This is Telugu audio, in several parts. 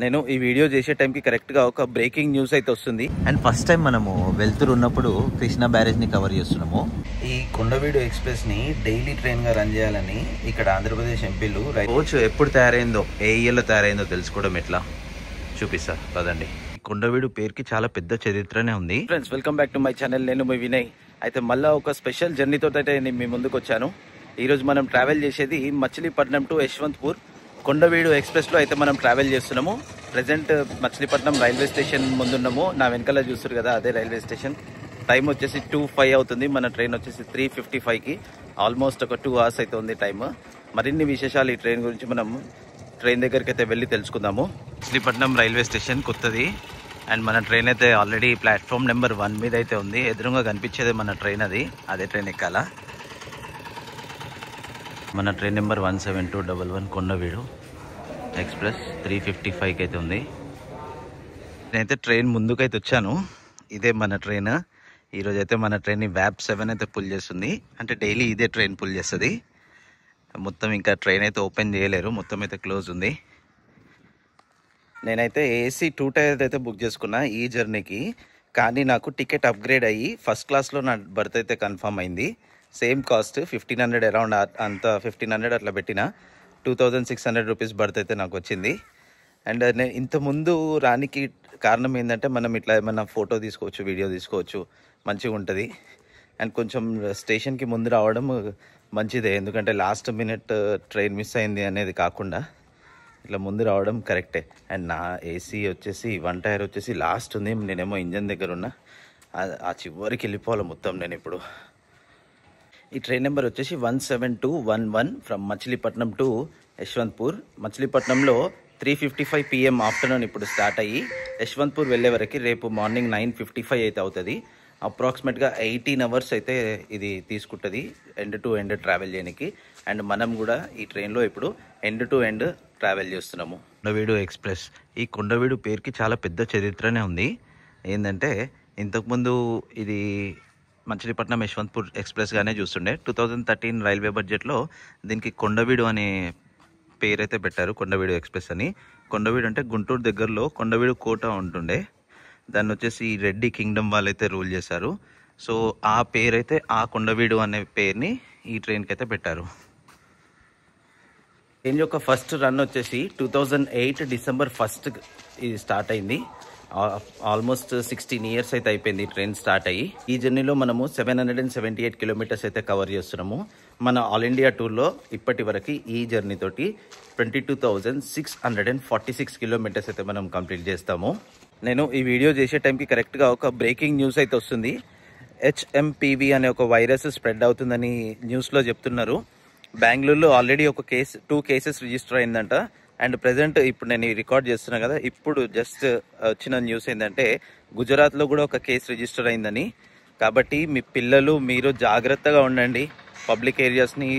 నేను ఈ వీడియో చేసే టైంకి కరెక్ట్గా ఒక బ్రేకింగ్ న్యూస్ అయితే వస్తుంది. అండ్ ఫస్ట్ టైం మనము వెళ్తున్నప్పుడు కృష్ణా బ్యారేజ్ని కవర్ చేస్తున్నాము. ఈ కొండవీడు ఎక్స్ప్రెస్ని డైలీ ట్రైన్గా రన్ చేయాలని ఇక్కడ ఆంధ్రప్రదేశ్ ఎంపీలు కోచ్ ఎప్పుడు తయారైందో, ఏ ఇయర్లో తయారైందో తెలుసుకోవడం ఎట్లా చూపిస్తా పదండి. ఈ కొండవీడు పేరుకి చాలా పెద్ద చరిత్రనే ఉంది. Friends, welcome back to my channel. నేను మీ వినయ్. అయితే మళ్ళీ ఒక స్పెషల్ జర్నీతో అయితే నేను మీ ముందుకు వచ్చాను. ఈరోజు మనం ట్రావెల్ చేసేది మచిలీపట్నం టు యశ్వంత్పూర్ కొండవీడు ఎక్స్ప్రెస్లో అయితే మనం ట్రావెల్ చేస్తున్నాము. ప్రజెంట్ మచిలీపట్నం రైల్వే స్టేషన్ ముందున్నాము. నా వెనకాల చూస్తారు కదా, అదే రైల్వే స్టేషన్. టైం వచ్చేసి 2:05 అవుతుంది. మన ట్రైన్ వచ్చేసి 3:55కి. ఆల్మోస్ట్ ఒక 2 hours అయితే ఉంది టైం. మరిన్ని విశేషాలు ఈ ట్రైన్ గురించి మనం ట్రైన్ దగ్గరికి అయితే వెళ్ళి తెలుసుకుందాము. మచిలీపట్నం రైల్వే స్టేషన్ కొత్తది. అండ్ మన ట్రైన్ అయితే ఆల్రెడీ ప్లాట్ఫామ్ నెంబర్ 1 మీద అయితే ఉంది. ఎదురుగా కనిపించేది మన ట్రైన్, అదే ట్రైన్ ఎక్కాల. మన ట్రైన్ నెంబర్ 17211 కొండవీడు ఎక్స్ప్రెస్ 3:55కి అయితే ఉంది. నేనైతే ట్రైన్ ముందుకైతే వచ్చాను. ఇదే మన ట్రైన్. ఈరోజు అయితే మన ట్రైన్ని VAP7 అయితే పుల్ చేస్తుంది. అంటే డైలీ ఇదే ట్రైన్ పుల్ చేస్తుంది. మొత్తం ఇంకా ట్రైన్ అయితే ఓపెన్ చేయలేరు, మొత్తం అయితే క్లోజ్ ఉంది. నేనైతే AC 2 టైర్ అయితే బుక్ చేసుకున్నా ఈ జర్నీకి. కానీ నాకు టికెట్ అప్గ్రేడ్ అయ్యి ఫస్ట్ క్లాస్లో నా బర్త్ అయితే కన్ఫర్మ్ అయింది. సేమ్ కాస్ట్ 1500 అరౌండ్, అంత 1500 అట్లా పెట్టిన 2600 రూపీస్ బర్త్ అయితే నాకు వచ్చింది. అండ్ నేను ఇంతకుముందు రానికి కారణం ఏంటంటే, మనం ఇట్లా ఏమన్నా ఫోటో తీసుకోవచ్చు, వీడియో తీసుకోవచ్చు, మంచిగా ఉంటుంది. అండ్ కొంచెం స్టేషన్కి ముందు రావడం మంచిదే, ఎందుకంటే లాస్ట్ మినిట్ ట్రైన్ మిస్ అయింది అనేది కాకుండా ఇట్లా ముందు రావడం కరెక్టే. అండ్ నా AC వచ్చేసి 1 టైర్ వచ్చేసి లాస్ట్ ఉంది. నేనేమో ఇంజన్ దగ్గర ఉన్నా, ఆ చివరికి వెళ్ళిపోవాలి మొత్తం నేను ఇప్పుడు. ఈ ట్రైన్ నెంబర్ వచ్చేసి 17211 ఫ్రమ్ మచిలీపట్నం టు యశ్వంత్పూర్. మచిలీపట్నంలో 3:55 PM ఆఫ్టర్నూన్ ఇప్పుడు స్టార్ట్ అయ్యి యశ్వంత్పూర్ వెళ్ళే వరకు రేపు మార్నింగ్ 9:55 అయితే అవుతుంది. అప్రాక్సిమేట్గా 18 hours అయితే ఇది తీసుకుంటుంది ఎండ్ టు ఎండ్ ట్రావెల్ చేయడానికి. అండ్ మనం కూడా ఈ ట్రైన్లో ఇప్పుడు ఎండ్ టు ఎండ్ ట్రావెల్ చేస్తున్నాము. కొండవీడు ఎక్స్ప్రెస్. ఈ కొండవీడు పేరుకి చాలా పెద్ద చరిత్రనే ఉంది. ఏంటంటే, ఇంతకుముందు ఇది మచిలీపట్నం యశ్వంత్పూర్ ఎక్స్ప్రెస్గానే చూస్తుండే. 2013 రైల్వే బడ్జెట్లో దీనికి కొండవీడు అనే పేరైతే పెట్టారు, కొండవీడు ఎక్స్ప్రెస్ అని. కొండవీడు అంటే గుంటూరు దగ్గరలో కొండవీడు కోట ఉంటుండే, దాన్ని వచ్చేసి రెడ్డి కింగ్డమ్ వాళ్ళైతే రూల్ చేశారు. సో ఆ పేరైతే, ఆ కొండవీడు అనే పేరుని ఈ ట్రైన్కి అయితే పెట్టారు. ట్రైన్ యొక్క ఫస్ట్ రన్ వచ్చేసి 2008 December 1 ఇది స్టార్ట్ అయింది. ఆల్మోస్ట్ 16 years అయితే అయిపోయింది ట్రైన్ స్టార్ట్ అయ్యి. ఈ జర్నీలో మనము 778 kilometers అయితే కవర్ చేస్తున్నాము. మన ఆల్ ఇండియా టూర్లో ఇప్పటి వరకు ఈ జర్నీ తోటి 22,646 kilometers అయితే మనం కంప్లీట్ చేస్తాము. నేను ఈ వీడియో చేసే టైంకి కరెక్ట్గా ఒక బ్రేకింగ్ న్యూస్ అయితే వస్తుంది. HMPV అనే ఒక వైరస్ స్ప్రెడ్ అవుతుందని న్యూస్లో చెప్తున్నారు. బెంగళూరులో ఆల్రెడీ 2 cases రిజిస్టర్ అయిందంట. అండ్ ప్రజెంట్ ఇప్పుడు నేను రికార్డ్ చేస్తున్నా కదా, ఇప్పుడు జస్ట్ వచ్చిన న్యూస్ ఏంటంటే, గుజరాత్లో కూడా ఒక కేసు రిజిస్టర్ అయిందని. కాబట్టి మీ పిల్లలు మీరు జాగ్రత్తగా ఉండండి, పబ్లిక్ ఏరియాస్ని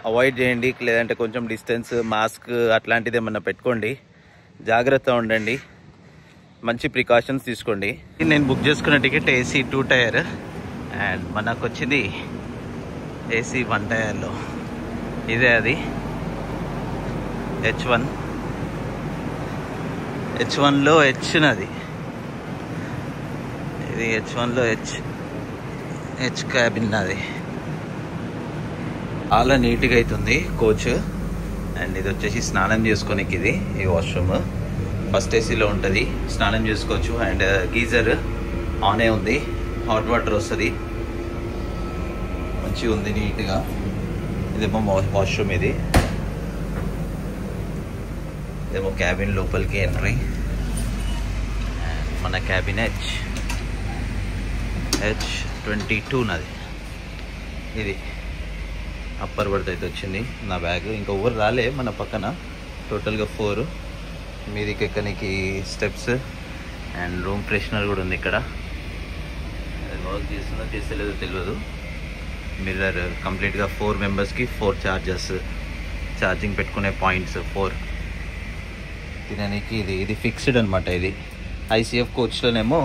అవాయిడ్ చేయండి, లేదంటే కొంచెం డిస్టెన్స్, మాస్క్ అట్లాంటిది ఏమన్నా పెట్టుకోండి, జాగ్రత్త ఉండండి, మంచి ప్రికాషన్స్ తీసుకోండి. నేను బుక్ చేసుకున్న టికెట్ AC 2 టైర్. అండ్ మనకు వచ్చింది AC 1 టైర్లో. ఇదే అది H1లో H నది. ఇది H1లో H క్యాబిన్ నాది. చాలా నీట్గా అవుతుంది కోచ్. అండ్ ఇది వచ్చేసి స్నానం చేసుకోనికి, ఇది ఈ వాష్రూమ్ ఫస్ట్ ACలో ఉంటుంది, స్నానం చేసుకోవచ్చు. అండ్ గీజర్ ఆనే ఉంది, హాట్ వాటర్ వస్తుంది, మంచిగా ఉంది నీట్గా. ఇదేమో వాష్రూమ్, ఇదేమో క్యాబిన్ లోపలికి ఎంట్రీ. మన క్యాబిన్ H22 నాది. ఇది అప్పర్ బర్త్ అయితే వచ్చింది. నా బ్యాగ్ ఇంకా ఎవరు రాలే మన పక్కన. టోటల్గా 4 మీదికి ఎక్కనికి స్టెప్స్. అండ్ రూమ్ ఫ్రెషనర్ కూడా ఉంది ఇక్కడ. వర్క్ చేస్తుందో చేస్తలేదో తెలియదు. మిర్రర్ కంప్లీట్గా 4 మెంబర్స్కి 4 చార్జర్స్, ఛార్జింగ్ పెట్టుకునే పాయింట్స్ 4. తినడానికి ఇది ఫిక్స్డ్ అనమాట. ఇది ICF కోచ్లోనేమో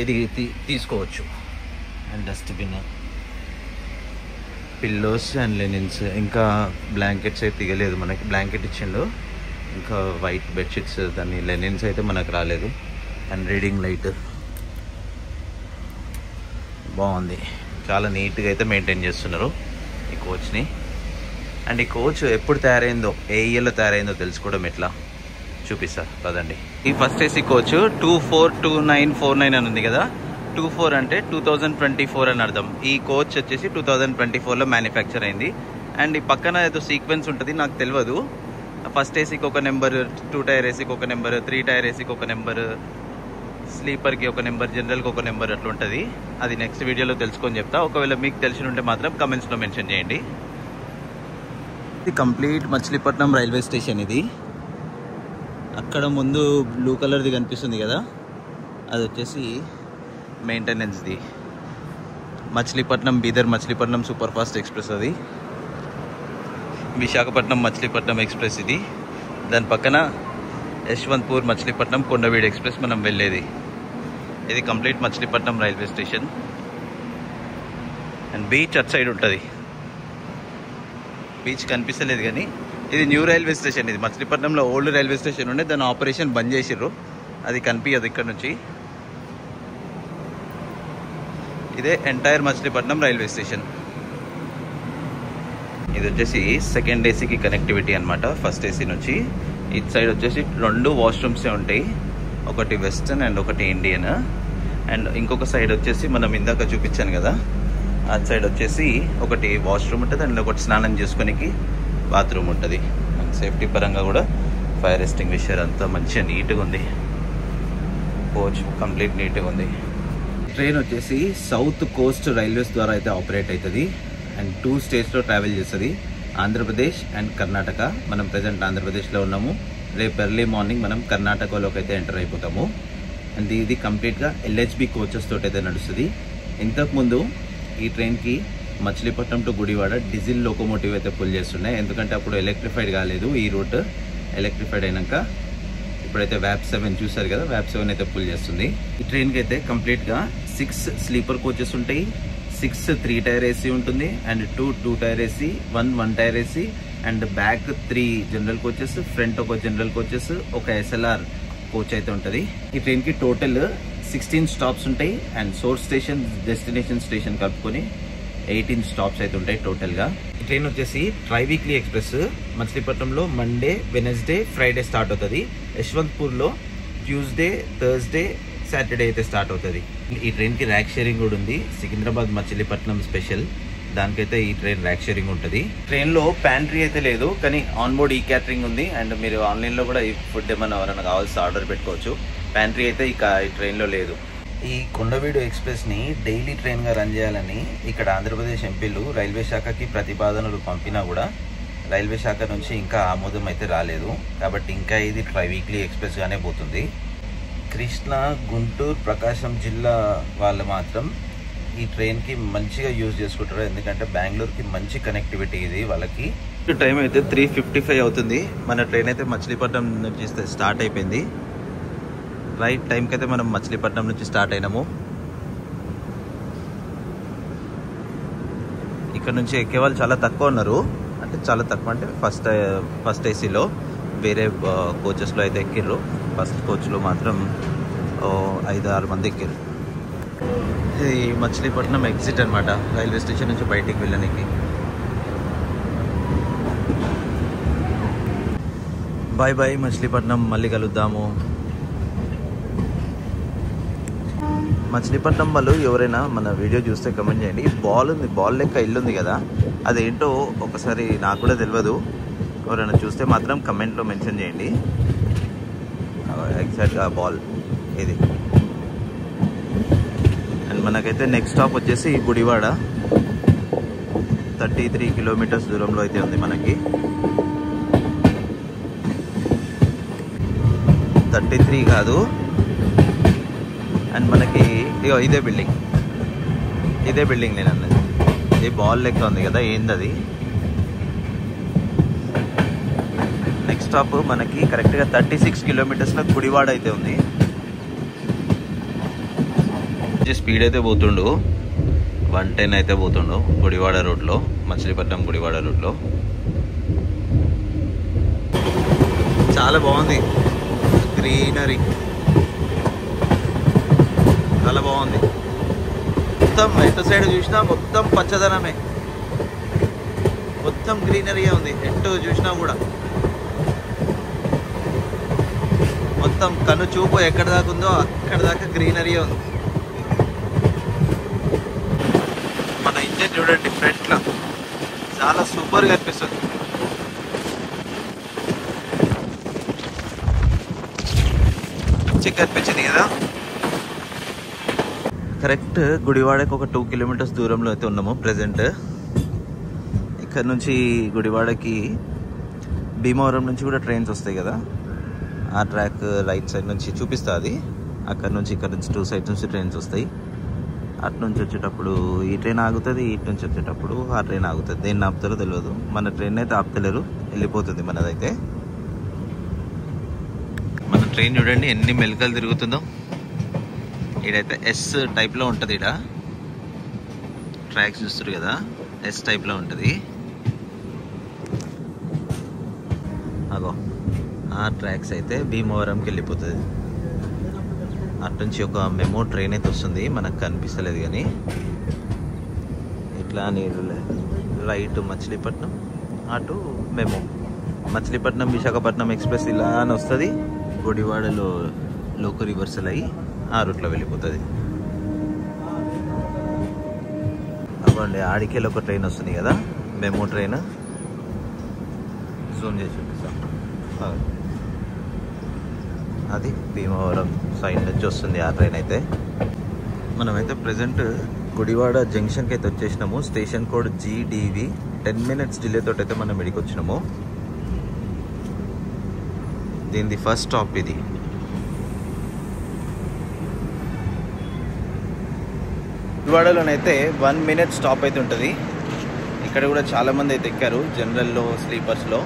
ఇది తీసుకోవచ్చు. And dustbin, pillows and linens, ఇంకా బ్లాంకెట్స్ అయితే ఇవ్వలేదు మనకి. బ్లాంకెట్ ఇచ్చిండు, ఇంకా వైట్ బెడ్షీట్స్, దాన్ని లెనిన్స్ అయితే మనకు రాలేదు. అండ్ రీడింగ్ లైట్ బాగుంది, చాలా నీట్గా అయితే మెయింటైన్ చేస్తున్నారు ఈ కోచ్ని. అండ్ ఈ కోచ్ ఎప్పుడు తయారైందో, ఏ ఇయర్లో తయారైందో తెలుసుకోవడం ఎట్లా చూపిస్తా పదండి. ఈ ఫస్ట్ ఏసీ కోచ్ 242949 అని ఉంది కదా, 24 అంటే 2024 అని అర్థం. ఈ కోచ్ వచ్చేసి 2024లో మ్యానుఫ్యాక్చర్ అయింది. అండ్ ఈ పక్కన ఏదో సీక్వెన్స్ ఉంటుంది, నాకు తెలియదు. ఫస్ట్ ఏసీకి ఒక నెంబర్, 2 టైర్ ఏసీకి ఒక నెంబర్, 3 టైర్ ఏసీకి ఒక నెంబర్, స్లీపర్కి ఒక నెంబర్, జనరల్కి ఒక నెంబర్ అట్లా ఉంటుంది. అది నెక్స్ట్ వీడియోలో తెలుసుకొని చెప్తా. ఒకవేళ మీకు తెలిసి ఉంటే మాత్రం కమెంట్స్లో మెన్షన్ చేయండి. ఇది కంప్లీట్ మచిలీపట్నం రైల్వే స్టేషన్. ఇది అక్కడ ముందు బ్లూ కలర్ది కనిపిస్తుంది కదా, అది వచ్చేసి మెయింటెనెన్స్ది. Machilipatnam Bidar Machilipatnam super fast express, అది విశాఖపట్నం మచిలీపట్నం ఎక్స్ప్రెస్. ఇది దాని పక్కన యశ్వంత్పూర్ మచిలీపట్నం కొండవీడు ఎక్స్ప్రెస్ మనం వెళ్ళేది. ఇది complete Machilipatnam railway station. And beach at side ఉంటుంది. బీచ్ కనిపిస్తలేదు కానీ ఇది న్యూ రైల్వే స్టేషన్. ఇది మచిలీపట్నంలో ఓల్డ్ రైల్వే స్టేషన్ ఉండే, దాని ఆపరేషన్ బంద్ చేసిర్రు, అది కనిపించదు ఇక్కడ నుంచి. ఇదే ఎంటైర్ మచిలీపట్నం రైల్వే స్టేషన్. ఇది వచ్చేసి సెకండ్ ఏసీకి కనెక్టివిటీ అనమాట. ఫస్ట్ ఏసీ నుంచి ఇటు సైడ్ వచ్చేసి 2 వాష్రూమ్సే ఉంటాయి, ఒకటి వెస్టర్న్ అండ్ ఒకటి ఇండియన్. అండ్ ఇంకొక సైడ్ వచ్చేసి మనం ఇందాక చూపించాను కదా, ఆ సైడ్ వచ్చేసి ఒకటి వాష్రూమ్ ఉంటుంది అండ్ ఒకటి స్నానం చేసుకోనికి బాత్రూమ్ ఉంటుంది. అండ్ సేఫ్టీ పరంగా కూడా ఫైర్ ఎక్స్టింగ్విషర్ అంతా మంచిగా నీట్గా ఉంది. కోచ్ కంప్లీట్ నీట్గా ఉంది. ట్రైన్ వచ్చేసి సౌత్ కోస్ట్ రైల్వేస్ ద్వారా అయితే ఆపరేట్ అవుతుంది. అండ్ 2 స్టేట్స్లో ట్రావెల్ చేస్తుంది, ఆంధ్రప్రదేశ్ అండ్ కర్ణాటక. మనం ప్రజెంట్ ఆంధ్రప్రదేశ్లో ఉన్నాము. రేపు ఎర్లీ మార్నింగ్ మనం కర్ణాటకలోకి అయితే ఎంటర్ అయిపోతాము. అండ్ ఇది కంప్లీట్గా ఎల్హెచ్బి కోచెస్ తోటి అయితే నడుస్తుంది. ఇంతకుముందు ఈ ట్రైన్కి Machilipatnam to Gudivada diesel locomotive అయితే పుల్ చేస్తున్నాయి, ఎందుకంటే అప్పుడు ఎలక్ట్రిఫైడ్ కాలేదు. ఈ రూట్ ఎలక్ట్రిఫైడ్ అయినాక ఇప్పుడైతే వ్యాప్ 7 చూసారు కదా, వ్యాప్ 7 అయితే పుల్ చేస్తుంది. ఈ ట్రైన్కి అయితే కంప్లీట్గా 6 స్లీపర్ కోచెస్ ఉంటాయి, 6 3 టైర్ ఏసీ ఉంటుంది, and 2 tier AC, 1 tier AC, and back 3 general coaches, front ఒక జనరల్ కోచెస్, ఒక ఎస్ఎల్ఆర్ కోచ్ అయితే ఉంటుంది. ఈ ట్రైన్కి టోటల్ 16 స్టాప్స్ ఉంటాయి. And source station, destination station కలుపుకొని 18 స్టాప్స్ అయితే ఉంటాయి టోటల్గా. ఈ ట్రైన్ వచ్చేసి ట్రై వీక్లీ ఎక్స్ప్రెస్. మచిలీపట్నంలో మండే, వెనస్డే, ఫ్రైడే స్టార్ట్ అవుతుంది. యశ్వంత్పూర్లో ట్యూస్డే, థర్స్డే, సాటర్డే అయితే స్టార్ట్ అవుతుంది. ఈ ట్రైన్కి ర్యాక్ షేరింగ్ కూడా ఉంది. సికింద్రాబాద్ మచిలీపట్నం స్పెషల్, దానికైతే ఈ ట్రైన్ ర్యాక్ షేరింగ్ ఉంటుంది. ట్రైన్లో ప్యాంట్రీ అయితే లేదు, కానీ ఆన్బోర్డ్ ఈ క్యాటరింగ్ ఉంది. అండ్ మీరు ఆన్లైన్లో కూడా ఈ ఫుడ్ ఏమైనా ఎవరైనా కావాల్సి ఆర్డర్ పెట్టుకోవచ్చు. ప్యాంట్రీ అయితే ఈ ట్రైన్లో లేదు. ఈ కొండవీడు ఎక్స్ప్రెస్ని డైలీ ట్రైన్గా రన్ చేయాలని ఇక్కడ ఆంధ్రప్రదేశ్ ఎంపీలు రైల్వే శాఖకి ప్రతిపాదనలు పంపినా కూడా రైల్వే శాఖ నుంచి ఇంకా ఆమోదం అయితే రాలేదు. కాబట్టి ఇంకా ఇది ట్రై వీక్లీ ఎక్స్ప్రెస్గానే పోతుంది. కృష్ణా, గుంటూరు, ప్రకాశం జిల్లా వాళ్ళు మాత్రం ఈ ట్రైన్కి మంచిగా యూజ్ చేసుకుంటారు, ఎందుకంటే బెంగళూరుకి మంచి కనెక్టివిటీ ఇది వాళ్ళకి. టైం అయితే 3:55 అవుతుంది. మన ట్రైన్ అయితే మచిలీపట్నం నుంచి స్టార్ట్ అయిపోయింది. రైట్ టైంకి అయితే మనం మచిలీపట్నం నుంచి స్టార్ట్ అయినాము. ఇక్కడ నుంచి ఎక్కే వాళ్ళు చాలా తక్కువ ఉన్నారు, అంటే చాలా తక్కువ అంటే ఫస్ట్ ఏసీలో. వేరే కోచెస్లో అయితే ఎక్కిర్రు, ఫస్ట్ కోచ్లో మాత్రం 5-6 మంది ఎక్కిర్రు. ఇది మచిలీపట్నం ఎగ్జిట్ అనమాట, రైల్వే స్టేషన్ నుంచి బయటికి వెళ్ళడానికి. బాయ్ బాయ్ మచిలీపట్నం, మళ్ళీ కలుద్దాము. మచిలీపట్నం వాళ్ళు ఎవరైనా మన వీడియో చూస్తే కమెంట్ చేయండి. బాల్ ఉంది, బాల్ లెక్క ఇల్లు ఉంది కదా, అదేంటో ఒకసారి నాకు కూడా తెలియదు. ఎవరైనా చూస్తే మాత్రం కమెంట్లో మెన్షన్ చేయండి. ఎగ్జాక్ట్గా బాల్ ఇది. అండ్ మనకైతే నెక్స్ట్ స్టాప్ వచ్చేసి గుడివాడ, 33 కిలోమీటర్స్ దూరంలో అయితే ఉంది మనకి. 33 కాదు. అండ్ మనకి ఇదే బిల్డింగ్ నేను అన్నది. ఇది బాల్ లెక్క ఉంది కదా, ఏందది. నెక్స్ట్ స్టాప్ మనకి కరెక్ట్గా 36 కిలోమీటర్స్లో గుడివాడ అయితే ఉంది. స్పీడ్ అయితే పోతుండు, 110 అయితే పోతుండు గుడివాడ రోడ్లో, మచిలీపట్నం గుడివాడ రోడ్లో. చాలా బాగుంది, గ్రీనరీ చాలా బాగుంది. మొత్తం ఎటు సైడ్ చూసినా మొత్తం పచ్చదనమే, మొత్తం గ్రీనరీ ఉంది. ఎటు చూసినా కూడా మొత్తం కన్ను చూపు ఎక్కడ దాకా ఉందో అక్కడ దాకా గ్రీనరీ ఉంది. మన ఇంజన్ చూడండి ఫ్రంట్లో చాలా సూపర్గా అనిపిస్తుంది. చికెన్ అనిపించింది కదా. కరెక్ట్ గుడివాడకి ఒక 2 కిలోమీటర్స్ దూరంలో అయితే ఉన్నాము ప్రెజెంట్. ఇక్కడ నుంచి గుడివాడకి భీమవరం నుంచి కూడా ట్రైన్స్ వస్తాయి కదా, ఆ ట్రాక్ రైట్ సైడ్ నుంచి చూపిస్తుంది. అక్కడ నుంచి ఇక్కడ నుంచి 2 సైడ్స్ నుంచి ట్రైన్స్ వస్తాయి. అటు నుంచి వచ్చేటప్పుడు ఈ ట్రైన్ ఆగుతుంది, ఇటు నుంచి వచ్చేటప్పుడు ఆ ట్రైన్ ఆగుతుంది. దేన్ని ఆపుతారో తెలియదు. మన ట్రైన్ అయితే ఆపుతలేరు, వెళ్ళిపోతుంది మనదైతే. మన ట్రైన్ చూడండి ఎన్ని మెలికలు తిరుగుతుందో. ఇడైతే ఎస్ టైప్లో ఉంటుంది. ఇక్కడ ట్రాక్స్ చూస్తారు కదా, ఎస్ టైప్లో ఉంటుంది. అగో ఆ ట్రాక్స్ అయితే భీమవరంకి వెళ్ళిపోతుంది. అటు నుంచి ఒక మెమో ట్రైన్ అయితే వస్తుంది, మనకు కనిపిస్తలేదు కానీ. ఇట్లా నీరు రైట్ మచిలీపట్నం, అటు మెమో. మచిలీపట్నం విశాఖపట్నం ఎక్స్ప్రెస్ ఇలా అని వస్తుంది. గుడివాడలో లోకల్ రివర్సల్ అయ్యి ఆ రూట్లో వెళ్ళిపోతుంది. అవ్వండి ఆడికేలో ఒక ట్రైన్ వస్తుంది కదా, మెమో ట్రైన్. జూమ్ చేసి చూపిస్తాం. అది భీమవరం సైడ్ నుంచి వస్తుంది ఆ ట్రైన్ అయితే. మనమైతే ప్రజెంట్ గుడివాడ జంక్షన్కి అయితే వచ్చేసినాము. Station code GDV. 10 minutes delay తోటి అయితే మనం ఇడికి వచ్చినాము. దీనిది ఫస్ట్ స్టాప్ ఇది. గుడివాడలోనైతే 1 minute స్టాప్ అయితే ఉంటుంది. ఇక్కడ కూడా చాలామంది అయితే ఎక్కారు, జనరల్లో, స్లీపర్స్లో.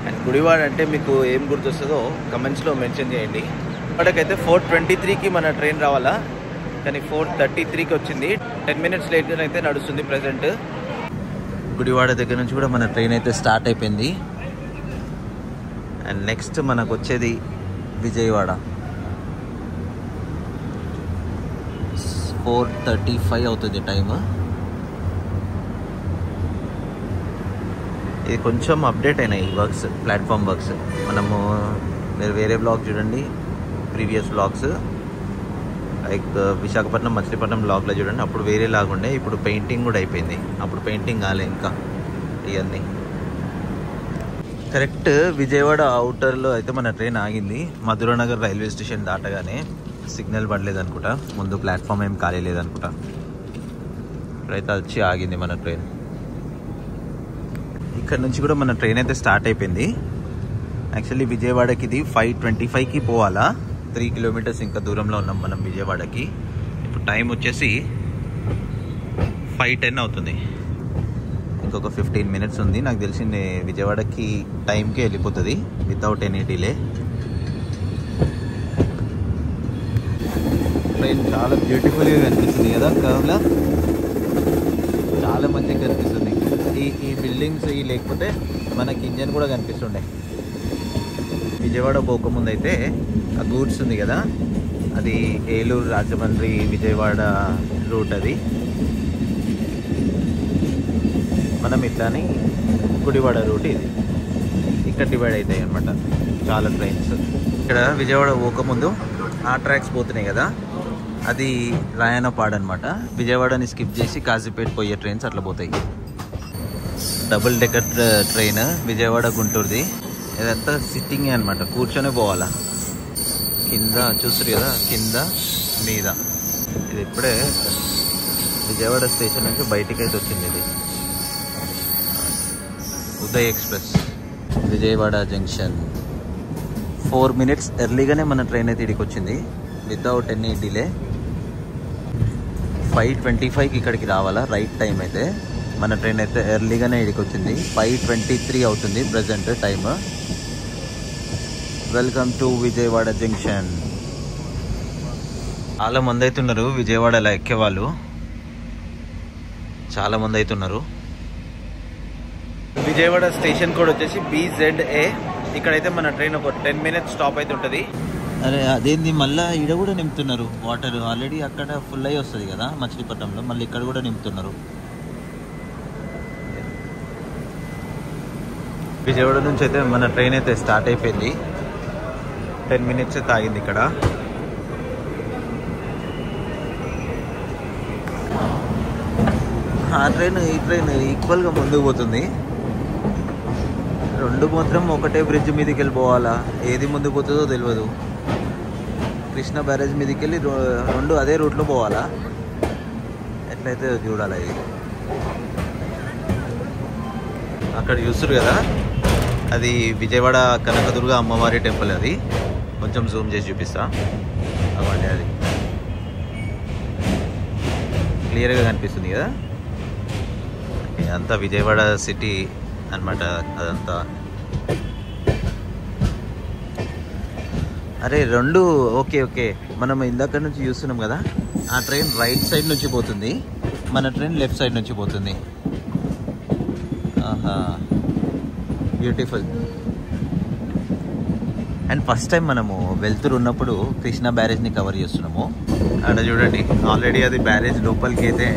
అండ్ గుడివాడ అంటే మీకు ఏం గుర్తొస్తుందో కమెంట్స్లో మెన్షన్ చేయండి. ఇక్కడికైతే 4:23కి మన ట్రైన్ రావాలా, కానీ 4:33కి వచ్చింది. 10 minutes లేట్గా అయితే నడుస్తుంది ప్రజెంట్. గుడివాడ దగ్గర నుంచి కూడా మన ట్రైన్ అయితే స్టార్ట్ అయిపోయింది. అండ్ నెక్స్ట్ మనకు వచ్చేది విజయవాడ. 4:35 అవుతుంది టైమ్. ఇది కొంచెం అప్డేట్ అయినాయి వర్క్స్, ప్లాట్ఫామ్ వర్క్స్. మనము మీరు వేరే బ్లాగ్ చూడండి, previous blogs like Visakhapatnam Machilipatnam బ్లాగ్లో చూడండి, అప్పుడు వేరే లాగుండే. ఇప్పుడు పెయింటింగ్ కూడా అయిపోయింది, అప్పుడు పెయింటింగ్ కాలే ఇంకా. ఇవన్నీ కరెక్ట్ విజయవాడ అవుటర్లో అయితే మన ట్రైన్ ఆగింది. మధురానగర్ రైల్వే స్టేషన్ దాటగానే సిగ్నల్ పడలేదు అనుకుంటా, ముందు ప్లాట్ఫామ్ ఏం ఖాళీ లేదనుకుంటా. ఇప్పుడైతే వచ్చి ఆగింది మన ట్రైన్. ఇక్కడ నుంచి కూడా మన ట్రైన్ అయితే స్టార్ట్ అయిపోయింది. యాక్చువల్లీ విజయవాడకి ఇది 5:25కి పోవాలా. 3 kilometers ఇంకా దూరంలో ఉన్నాం మనం విజయవాడకి. ఇప్పుడు టైం వచ్చేసి 5:10 అవుతుంది. ఇంకొక 15 minutes ఉంది. నాకు తెలిసింది విజయవాడకి టైంకే వెళ్ళిపోతుంది వితౌట్ ఎనీ డిలే. ట్రైన్ చాలా బ్యూటిఫుల్గా కనిపిస్తుంది కదా, కర్వ్లా చాలా మంచిగా కనిపిస్తుంది. ఈ బిల్డింగ్స్ ఈ లేకపోతే మనకి ఇంజన్ కూడా కనిపిస్తుండే. విజయవాడ పోకముందు అయితే ఆ గూడ్స్ ఉంది కదా, అది ఏలూరు, రాజమండ్రి, విజయవాడ రూట్. అది మనం ఇట్లాని గుడివాడ రూట్ ఇది. ఇక్కడ డివైడ్ అవుతాయి అనమాట చాలా ట్రైన్స్. ఇక్కడ విజయవాడ పోకముందు ఆ ట్రాక్స్ పోతున్నాయి కదా, అది రాయనపాడు అనమాట. విజయవాడని స్కిప్ చేసి కాజీపేట పోయే ట్రైన్స్ అట్లా పోతాయి. డబుల్ డెక్కర్ ట్రైన్ విజయవాడ గుంటూరుది. ఇదంతా సిట్టింగ్ అనమాట, కూర్చొనే పోవాలా. కింద చూస్తారు కదా, కింద మీద. ఇది ఇప్పుడే విజయవాడ స్టేషన్ నుంచి బయటికి అయితే వచ్చింది. ఇది Uday express Vijayawada junction. 4 minutes ఎర్లీగానే మన ట్రైన్ అయితే ఇడికి వచ్చింది వితౌట్ ఎనీ డిలే. 5:25కి ఇక్కడికి రావాలా రైట్ టైం అయితే. మన ట్రైన్ అయితే ఎర్లీగానే ఇడికి వచ్చింది. 5:23 అవుతుంది present time. Welcome to Vijayawada junction. చాలా మంది అవుతున్నారు విజయవాడలో ఎక్కేవాళ్ళు, చాలా మంది అవుతున్నారు. విజయవాడ స్టేషన్ కోడ్ వచ్చేసి BZA. ఇక్కడైతే మన ట్రైన్ ఒక 10 minutes స్టాప్ అయితే ఉంటుంది. అరే అదేంది మళ్ళీ ఈడ కూడా నింపుతున్నారు వాటర్. ఆల్రెడీ అక్కడ ఫుల్ అయ్యి వస్తుంది కదా మచిలీపట్నంలో, మళ్ళీ ఇక్కడ కూడా నింపుతున్నారు. విజయవాడ నుంచి అయితే మన ట్రైన్ అయితే స్టార్ట్ అయిపోయింది. 10 minutes అయితే ఆగింది ఇక్కడ. ఆ ట్రైన్ ఈ ట్రైన్ ఈక్వల్గా ముందుకు పోతుంది. రెండు మాత్రం ఒకటే బ్రిడ్జ్ మీదకి వెళ్ళిపోవాలా, ఏది ముందుకు పోతుందో తెలియదు. కృష్ణ బ్యారేజ్ మీదకి వెళ్ళి రెండు అదే రూట్లో పోవాలా, ఎట్లయితే చూడాలి. ఇది అక్కడ చూస్తారు కదా, అది విజయవాడ కనకదుర్గ అమ్మవారి టెంపుల్. అది కొంచెం జూమ్ చేసి చూపిస్తా. అవ్వండి, అది క్లియర్గా కనిపిస్తుంది కదా. అంతా విజయవాడ సిటీ అన్నమాట అదంతా. అరే రెండు ఓకే ఓకే. మనం ఇందాక నుంచి చూస్తున్నాం కదా, ఆ ట్రైన్ రైట్ సైడ్ నుంచి పోతుంది, మన ట్రైన్ లెఫ్ట్ సైడ్ నుంచి పోతుంది. ఆహా, బ్యూటిఫుల్. అండ్ ఫస్ట్ టైం మనము వెళ్తూరు ఉన్నప్పుడు కృష్ణా బ్యారేజ్ని కవర్ చేస్తున్నాము. అక్కడ చూడండి, ఆల్రెడీ అది బ్యారేజ్ లోపలికి అయితే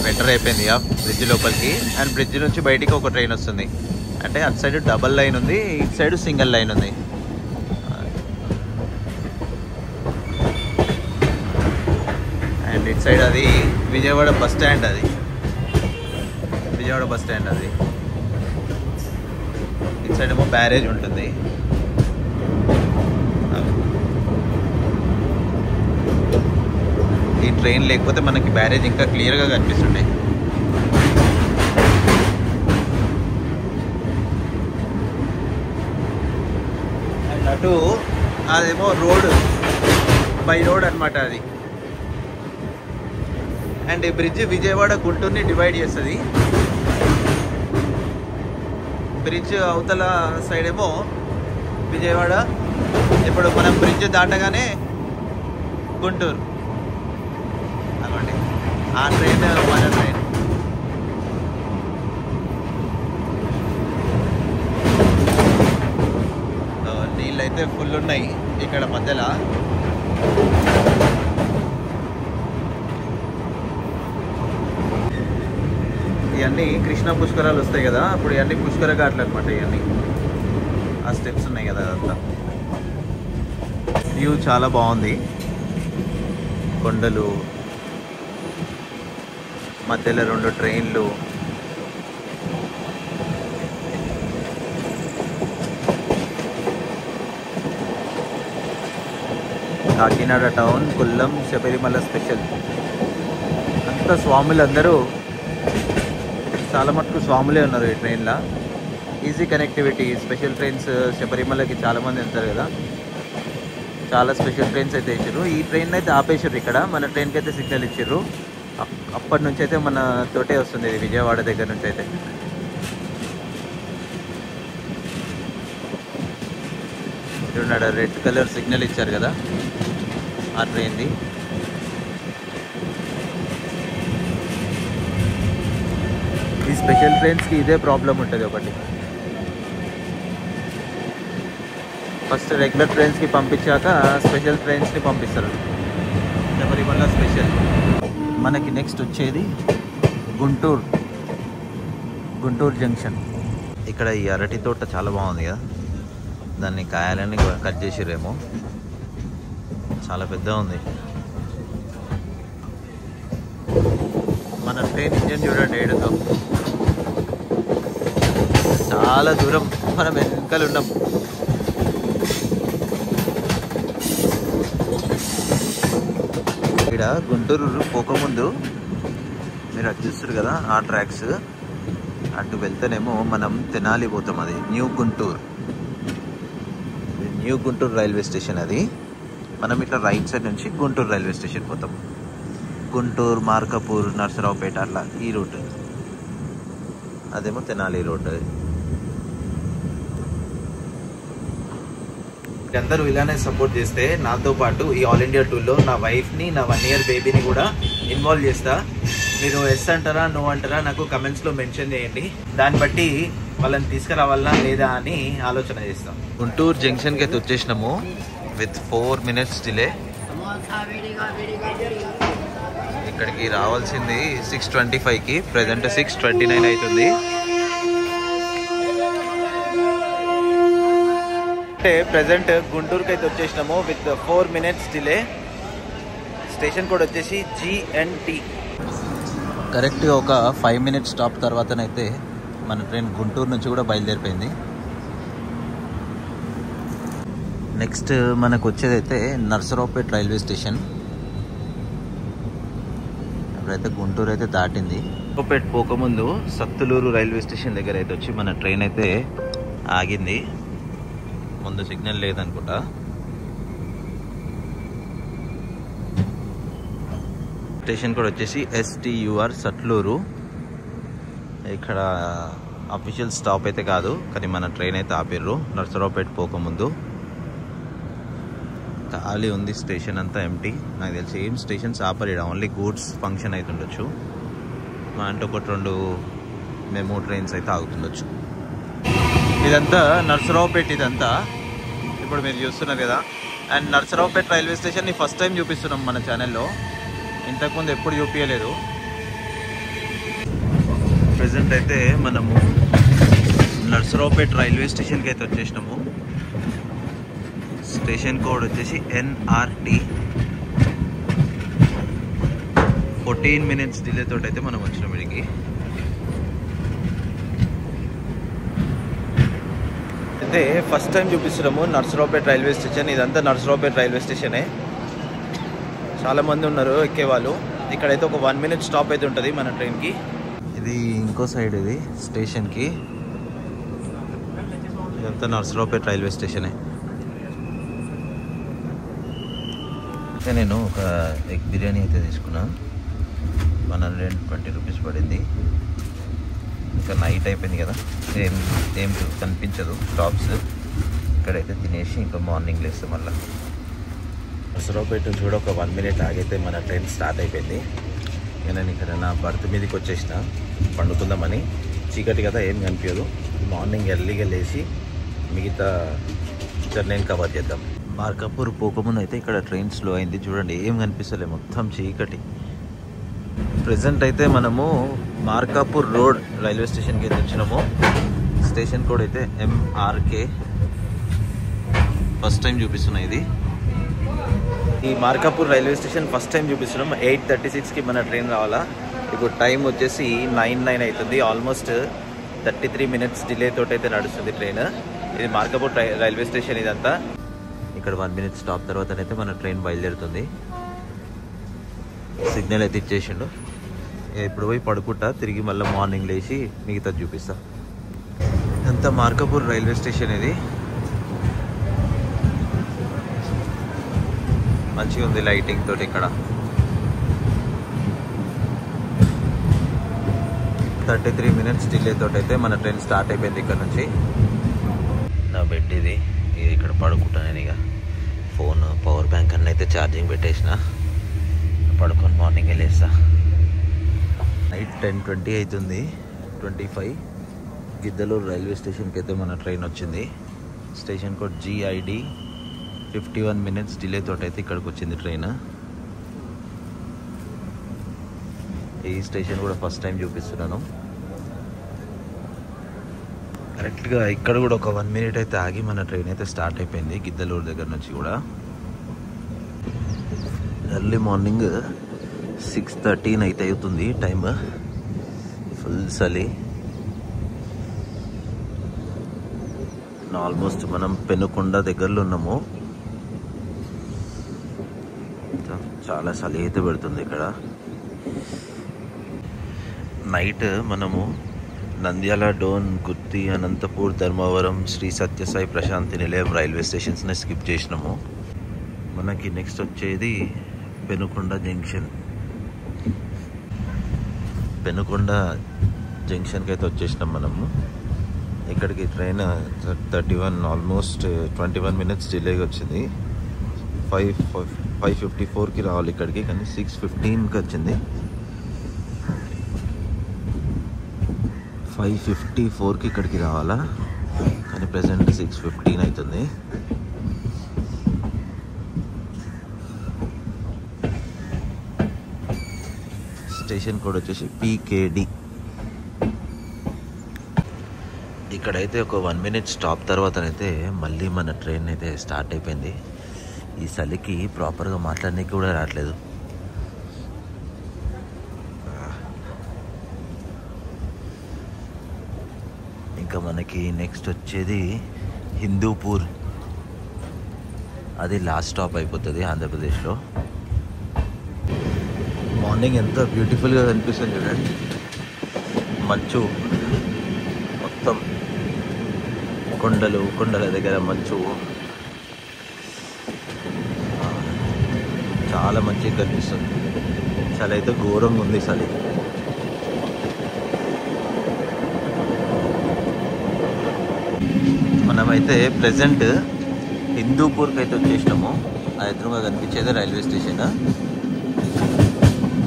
ఎంటర్ అయిపోయింది ఆ బ్రిడ్జ్ లోపలికి. అండ్ బ్రిడ్జ్ నుంచి బయటికి ఒక ట్రైన్ వస్తుంది. అంటే అటు సైడ్ డబల్ లైన్ ఉంది, ఇటు సైడ్ సింగిల్ లైన్ ఉంది. అండ్ ఇటు సైడ్ అది విజయవాడ బస్ స్టాండ్. అది విజయవాడ బస్ స్టాండ్. అది ఇటు సైడ్ ఏమో బ్యారేజ్ ఉంటుంది. ఈ ట్రైన్ లేకపోతే మనకి బ్యారేజ్ ఇంకా క్లియర్గా కనిపిస్తుండే. అండ్ అటు అదేమో రోడ్, బై రోడ్ అనమాట అది. అండ్ ఈ బ్రిడ్జ్ విజయవాడ గుంటూరుని డివైడ్ చేస్తుంది. బ్రిడ్జ్ అవతల సైడ్ ఏమో విజయవాడ. ఇప్పుడు మనం బ్రిడ్జ్ దాటగానే గుంటూరు అనుకోండి. ఆ ట్రైన్ మన ట్రైన్. నీళ్ళు అయితే ఫుల్ ఉన్నాయి ఇక్కడ మధ్యలో. ఇవన్నీ కృష్ణా పుష్కరాలు వస్తాయి కదా, అప్పుడు ఇవన్నీ పుష్కర ఘాట్లు అనమాట. ఇవన్నీ ఆ స్టెప్స్ ఉన్నాయి కదా, అదంతా వ్యూ చాలా బాగుంది. కొండలు, మధ్యలో రెండు ట్రైన్లు. Kakinada town, Kollam, Sabarimala special. అంతా స్వాములు, అందరూ చాలా మటుకు స్వాములే ఉన్నారు ఈ ట్రైన్లో. Easy connectivity. స్పెషల్ ట్రైన్స్ శబరిమలకి చాలామంది వెళ్తారు కదా, చాలా స్పెషల్ ట్రైన్స్ అయితే ఇచ్చారు. ఈ ట్రైన్ అయితే ఆపేసారు ఇక్కడ, మన ట్రైన్కి అయితే సిగ్నల్ ఇచ్చారు. అప్పటి నుంచి అయితే మన తోటే వస్తుంది ఇది, విజయవాడ దగ్గర నుంచి అయితే. చూడండి, రెడ్ కలర్ సిగ్నల్ ఇచ్చారు కదా ఆ ట్రైన్ది. ఈ స్పెషల్ ట్రైన్స్కి ఇదే ప్రాబ్లం ఉంటుంది ఒకటి. ఫస్ట్ రెగ్యులర్ ట్రైన్స్కి పంపించాక స్పెషల్ ట్రైన్స్ని పంపిస్తారు. శబరిమల స్పెషల్. మనకి నెక్స్ట్ వచ్చేది గుంటూరు జంక్షన్. ఇక్కడ ఈ అరటి తోట చాలా బాగుంది కదా, దాన్ని కాయాలని కట్ చేసిరేమో. చాలా పెద్ద ఉంది. మన ట్రైన్ ఇంజన్ చూడండి ఏడుతో. చాలా దూరం మనం వెనకాల ఉన్నాం. ఇక్కడ గుంటూరు పోకముందు మీరు అది చూస్తారు కదా, ఆ ట్రాక్స్ అటు వెళ్తేనేమో మనం తెనాలి పోతాం. అది న్యూ గుంటూరు రైల్వే స్టేషన్. అది మనం ఇట్లా రైట్ సైడ్ నుంచి గుంటూరు రైల్వే స్టేషన్ పోతాం. గుంటూరు, మార్కపూర్, నర్సరావుపేట అట్లా ఈ రూట్. అదేమో తెనాలి రోడ్. అందరూ ఇలానే సపోర్ట్ చేస్తే నాతో పాటు ఈ ఆల్ ఇండియా టూర్లో నా వైఫ్ని, నా 1 year బేబీని కూడా ఇన్వాల్వ్ చేస్తా. మీరు ఎస్ అంటారా, నో అంటారా నాకు కమెంట్స్లో మెన్షన్ చేయండి. దాన్ని బట్టి వాళ్ళని తీసుకురావాలా లేదా అని ఆలోచన చేస్తాం. గుంటూరు జంక్షన్కి అయితే వచ్చేసినాము విత్ 4 minutes డిలే. ఇక్కడికి రావాల్సింది 6:25కి, ప్రజెంట్ 6:29 అవుతుంది. అంటే ప్రజెంట్ గుంటూరుకి అయితే వచ్చేసినాము with 4 minutes delay. Station code వచ్చేసి GNT. కరెక్ట్గా ఒక 5 minutes స్టాప్ తర్వాతనైతే మన ట్రైన్ గుంటూరు నుంచి కూడా బయలుదేరిపోయింది. నెక్స్ట్ మనకు వచ్చేదైతే నర్సరావుపేట రైల్వే స్టేషన్. ఇప్పుడైతే గుంటూరు అయితే దాటింది. నర్సరావుపేట పోకముందు సత్తులూరు రైల్వే స్టేషన్ దగ్గర అయితే వచ్చి మన ట్రైన్ అయితే ఆగింది. ముందు సిగ్నల్ లేదనుకుంటా. స్టేషన్ కూడా వచ్చేసి STUR సట్లూరు. ఇక్కడ అఫీషియల్ స్టాప్ అయితే కాదు, కానీ మన ట్రైన్ అయితే ఆపిర్రు నర్సరావుపేట పోకముందు. ఖాళీ ఉంది స్టేషన్ అంతా, ఎంటీ. నాకు తెలిసి ఏం stations operate, only goods function అయితే ఉండొచ్చు. మా అంటే ఒకటి 2 మెమో ట్రైన్స్ అయితే ఆగుతుండొచ్చు. ఇదంతా నర్సరావుపేట. ఇదంతా ఇప్పుడు మీరు చూస్తున్నారు కదా. అండ్ నర్సరావుపేట రైల్వే స్టేషన్ని ఫస్ట్ టైం చూపిస్తున్నాం మన ఛానల్లో. ఇంతకుముందు ఎప్పుడు చూపించలేదు. ప్రజెంట్ అయితే మనము నర్సరావుపేట రైల్వే స్టేషన్కి అయితే వచ్చేసినాము. స్టేషన్ కోడ్ వచ్చేసి NRT. 14 minutes డిలే తోటి అయితే మనం వచ్చినాం ఇక్కడికి. అయితే ఫస్ట్ టైం చూపిస్తున్నాము నర్సరావుపేట రైల్వే స్టేషన్. ఇదంతా నర్సరావుపేట రైల్వే స్టేషనే. చాలామంది ఉన్నారు ఎక్కేవాళ్ళు. ఇక్కడైతే ఒక 1 minute స్టాప్ అయితే ఉంటుంది మన ట్రైన్కి. ఇది ఇంకో సైడ్, ఇది స్టేషన్కి. ఇదంతా నర్సరావుపేట రైల్వే స్టేషనే. నేను ఒక ఎగ్ బిర్యానీ అయితే తీసుకున్నా. 120 రూపీస్ పడింది. ఇంకా నైట్ అయిపోయింది కదా, ఏం కనిపించదు స్టాప్స్. ఇక్కడైతే తినేసి ఇంకా మార్నింగ్ లేస్తాం మళ్ళీ. నర్సరావుపేట నుంచి కూడా ఒక 1 minute ఆగైతే మన ట్రైన్ స్టార్ట్ అయిపోయింది. నేను ఇక్కడ నా బర్త్ మీదకి వచ్చేసిన పండుకుందామని. చీకటి కదా, ఏం కనిపించదు. మార్నింగ్ ఎర్లీగా లేచి మిగతా జర్నీని కవర్ చేద్దాం. మార్కాపూర్ పోకముందు అయితే ఇక్కడ ట్రైన్ స్లో అయింది. చూడండి, ఏం కనిపిస్తలే, మొత్తం చీకటి. ప్రజెంట్ అయితే మనము మార్కాపూర్ రోడ్ రైల్వే స్టేషన్కి అయితే వచ్చినాము. స్టేషన్ కోడ్ అయితే MRK. ఫస్ట్ టైం చూపిస్తున్నాయి ఇది. ఈ Markapur railway station first time చూపిస్తున్నాం. 8:36కి మన ట్రైన్ రావాలా. ఇప్పుడు టైం వచ్చేసి 9:09 అవుతుంది. ఆల్మోస్ట్ 33 minutes డిలే తోటి అయితే నడుస్తుంది ట్రైన్. ఇది మార్కాపూర్ రైల్వే స్టేషన్ ఇదంతా. ఇక్కడ 1 minute స్టాప్ తర్వాతనైతే మన ట్రైన్ బయలుదేరుతుంది. సిగ్నల్ అయితే ఇచ్చేసిండు. ఇప్పుడు పోయి పడుకుంటా, తిరిగి మళ్ళీ మార్నింగ్ లేచి మిగతా చూపిస్తా. ఇదంతా మార్కాపూర్ రైల్వే స్టేషన్. ఇది మంచిగా ఉంది లైటింగ్ తోటి. ఇక్కడ 33 minutes డిలే తోటి అయితే మన ట్రైన్ స్టార్ట్ అయిపోయింది ఇక్కడ నుంచి. నా బెడ్ ఇది, ఇక్కడ పడుకుంటాను నేను. ఇక ఫోన్, పవర్ బ్యాంక్ అన్నీ అయితే ఛార్జింగ్ పెట్టేసిన. పడుకొని మార్నింగ్ వెళ్ళేస్తా. నైట్ 10:20 అవుతుంది, 25. గిద్దలూరు రైల్వే స్టేషన్కి అయితే మన ట్రైన్ వచ్చింది. Station code GID. 51 minutes delay తోటి అయితే ఇక్కడికి వచ్చింది ట్రైన్. ఈ స్టేషన్ కూడా ఫస్ట్ టైం చూపిస్తున్నాను. కరెక్ట్గా ఇక్కడ కూడా ఒక 1 minute అయితే ఆగి మన ట్రైన్ అయితే స్టార్ట్ అయిపోయింది గిద్దలూరు దగ్గర నుంచి కూడా. ఎర్లీ మార్నింగ్ 6:13 అయితే అవుతుంది టైం. ఫుల్ చలి. ఆల్మోస్ట్ మనం పెనుకొండ దగ్గరలో ఉన్నాము. చాలా చలి అయితే పెడుతుంది ఇక్కడ. నైట్ మనము నంద్యాల, డోన్, గుత్తి, అనంతపూర్, ధర్మవరం, శ్రీ సత్యసాయి ప్రశాంతి నిలయం రైల్వే స్టేషన్స్ని స్కిప్ చేసినాము. మనకి నెక్స్ట్ వచ్చేది పెనుకొండ జంక్షన్. పెనుకొండ జంక్షన్కి అయితే వచ్చేసినాం మనము. ఇక్కడికి ట్రైన్ 31 ఆల్మోస్ట్ 21 minutes డిలేగా వచ్చింది. 5:54కి రావాలి ఇక్కడికి, కానీ 6:15కి వచ్చింది. 5:54కి ఇక్కడికి రావాలా, కానీ ప్రెసెంట్ 6:15 అవుతుంది. స్టేషన్ కోడ్ వచ్చేసి PKD. ఇక్కడైతే ఒక 1 minute స్టాప్ తర్వాతనైతే మళ్ళీ మన ట్రైన్ అయితే స్టార్ట్ అయిపోయింది. ఈ చలికి ప్రాపర్గా మాట్లాడడానికి కూడా రావట్లేదు. ఇంకా మనకి నెక్స్ట్ వచ్చేది హిందూపూర్. అది లాస్ట్ స్టాప్ అయిపోతుంది ఆంధ్రప్రదేశ్లో. మార్నింగ్ ఎంత బ్యూటిఫుల్గా కనిపిస్తుంది చూడండి, మంచు మొత్తం, కొండల దగ్గర మంచు చాలా మంచిగా కనిపిస్తుంది. చలి అయితే ఘోరంగా ఉంది చలి. మనమైతే ప్రెసెంట్ హిందూపూర్కి అయితే వచ్చేసినాము. ఆ ఎదురుగా కనిపించేది railway station.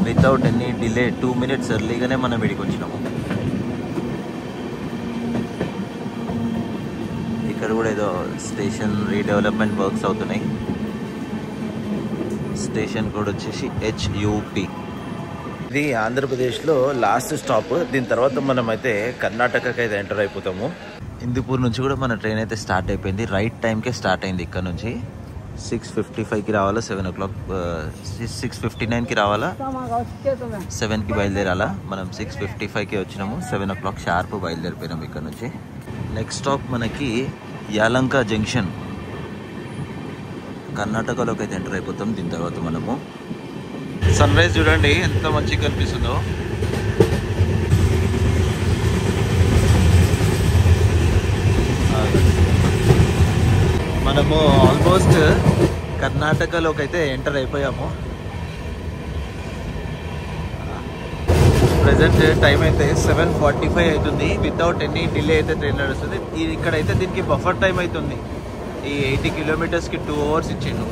Without any delay 2 minutes ఎర్లీగానే మనం ఇక్కడికి వచ్చినాము. ఇక్కడ కూడా ఏదో స్టేషన్ రీడెవలప్మెంట్ వర్క్స్ అవుతున్నాయి. స్టేషన్ కోడ్ వచ్చేసి HUP. ఇది ఆంధ్రప్రదేశ్లో లాస్ట్ స్టాప్. దీని తర్వాత మనం అయితే కర్ణాటకకి అయితే ఎంటర్ అయిపోతాము. హిందూపూర్ నుంచి కూడా మన ట్రైన్ అయితే స్టార్ట్ అయిపోయింది. రైట్ టైంకే స్టార్ట్ అయింది. ఇక్కడ నుంచి 6:55కి రావాలా, 7 o'clock 6:59కి రావాలా, 7కి బయలుదేరాలా. మనం 6:55కి వచ్చినాము, 7 o'clock షార్ప్ బయలుదేరిపోయినాము ఇక్కడ నుంచి. నెక్స్ట్ స్టాప్ మనకి యలంక జంక్షన్. కర్ణాటకలోకి అయితే ఎంటర్ అయిపోతాం. దీని తర్వాత మనము సన్ రైజ్ చూడండి ఎంత మంచిగా కనిపిస్తుందో. మనము ఆల్మోస్ట్ కర్ణాటకలోకి అయితే ఎంటర్ అయిపోయాము. ప్రెసెంట్ టైం అయితే 7:45 అవుతుంది. వితౌట్ ఎనీ డిలే అయితే ట్రైన్ నడుస్తుంది. ఇక్కడైతే దీనికి బఫర్ టైం అవుతుంది. ఈ 80 kilometers 2 hours ఇచ్చిండు.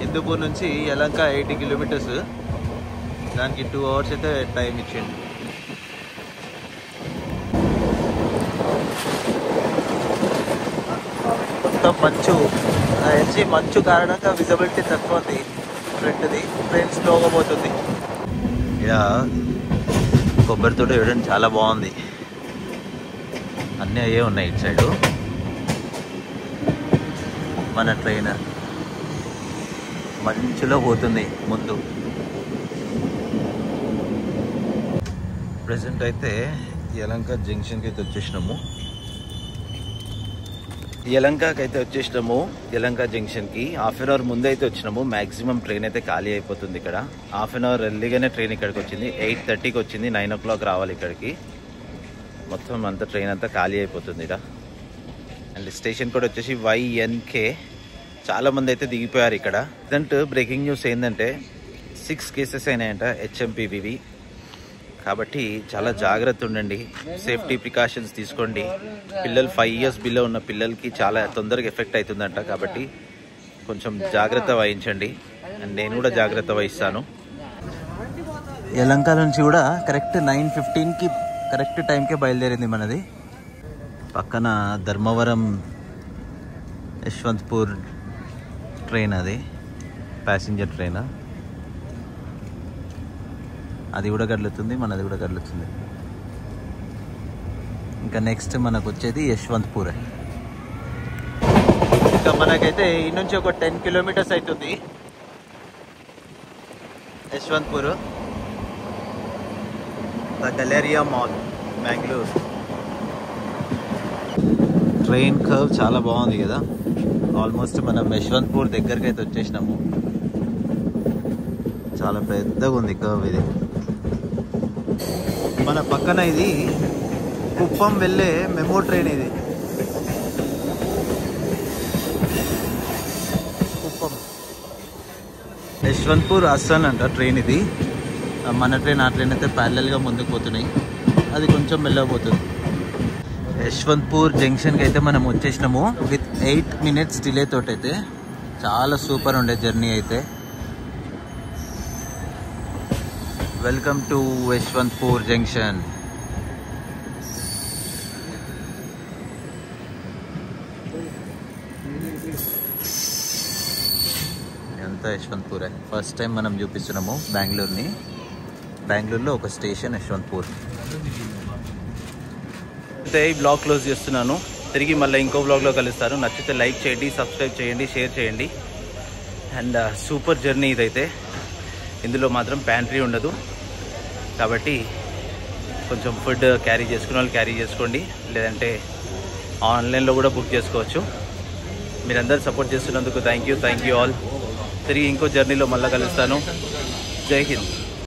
హిందూపూర్ నుంచి యలంక 80 kilometers, దానికి 2 hours అయితే టైం ఇచ్చిండు. మొత్తం మంచు వచ్చి, మంచు కారణంగా విజిబిలిటీ తక్కువ ఉంది. ఫ్రంట్ది ట్రైన్ స్లోగా పోతుంది. ఇక కొబ్బరితో చూడండి చాలా బాగుంది. అన్నీ అయ్యే ఉన్నాయి ఇటు సైడు. మన ట్రైన్ మంచులో పోతుంది ముందు. ప్రెసెంట్ అయితే యలంక జంక్షన్కి అయితే వచ్చేసినాము. యలంక జంక్షన్కి 1/2 hour ముందు అయితే వచ్చినాము. మ్యాక్సిమం ట్రైన్ అయితే ఖాళీ అయిపోతుంది ఇక్కడ. 1/2 hour ఎర్లీగానే ట్రైన్ ఇక్కడికి వచ్చింది. 8:30కి వచ్చింది. 9 o'clock రావాలి ఇక్కడికి. మొత్తం అంతా ట్రైన్ అంతా ఖాళీ అయిపోతుంది ఇక్కడ. అండ్ స్టేషన్ కూడా వచ్చేసి YNK. చాలామంది అయితే దిగిపోయారు ఇక్కడ. ప్రజెంట్ బ్రేకింగ్ న్యూస్ ఏంటంటే 6 cases అయినాయంట HMPVవి. కాబట్టి చాలా జాగ్రత్త ఉండండి, సేఫ్టీ ప్రికాషన్స్ తీసుకోండి. పిల్లలు 5 years బిలో ఉన్న పిల్లలకి చాలా తొందరగా ఎఫెక్ట్ అవుతుందంట. కాబట్టి కొంచెం జాగ్రత్త వహించండి. అండ్ నేను కూడా జాగ్రత్త వహిస్తాను. యలంక నుంచి కూడా కరెక్ట్ 9:15కి కరెక్ట్ టైంకే బయలుదేరింది మనది. పక్కన ధర్మవరం యశ్వంత్పూర్ ట్రైన్, అది ప్యాసింజర్ ట్రైన్. అది కూడా కదులుతుంది, మనది కూడా కదులుతుంది. ఇంకా నెక్స్ట్ మనకు వచ్చేది యశ్వంత్పూర్. ఇంకా మనకైతే ఈ నుంచి ఒక 10 kilometers అవుతుంది Yeshwantpur. The Galleria mall, Bengaluru. Train curve చాలా బాగుంది కదా. ఆల్మోస్ట్ మనం యశ్వంత్పూర్ దగ్గరికి అయితే వచ్చేసినాము. చాలా పెద్దగా ఉంది కర్వ్ ఇది. మన పక్కన ఇది కుప్పం వెళ్ళే మెమో ట్రైన్. ఇది కుప్పం యశ్వంత్పూర్ అస్సాన్ అంట ట్రైన్ ఇది. మన ట్రైన్ ఆ ట్రైన్ అయితే ప్యారలల్గా ముందుకు పోతున్నాయి. అది కొంచెం మెల్లకపోతుంది. యశ్వంత్పూర్ జంక్షన్కి అయితే మనం వచ్చేసినాము విత్ 8 minutes డిలే తోటి. అయితే చాలా సూపర్ ఉండే జర్నీ అయితే. Welcome to Yeshwantpur junction. ఇదంతా యశ్వంత్పూర్. ఫస్ట్ టైం మనం చూపిస్తున్నాము బెంగళూరుని. బెంగళూరులో ఒక స్టేషన్ యశ్వంత్పూర్. అయితే ఈ బ్లాగ్ క్లోజ్ చేస్తున్నాను. తిరిగి మళ్ళీ ఇంకో బ్లాగ్లో కలుస్తాను. నచ్చితే లైక్ చేయండి, సబ్స్క్రైబ్ చేయండి, షేర్ చేయండి. అండ్ సూపర్ జర్నీ ఇదైతే. ఇందులో మాత్రం ప్యాంట్రీ ఉండదు కాబట్టి కొంచెం ఫుడ్ క్యారీ చేసుకునే వాళ్ళు క్యారీ చేసుకోండి, లేదంటే ఆన్లైన్లో కూడా బుక్ చేసుకోవచ్చు. మీరందరూ సపోర్ట్ చేస్తున్నందుకు థ్యాంక్ యూ ఆల్. తిరిగి ఇంకో జర్నీలో మళ్ళీ కలుస్తాను. జై హింద్.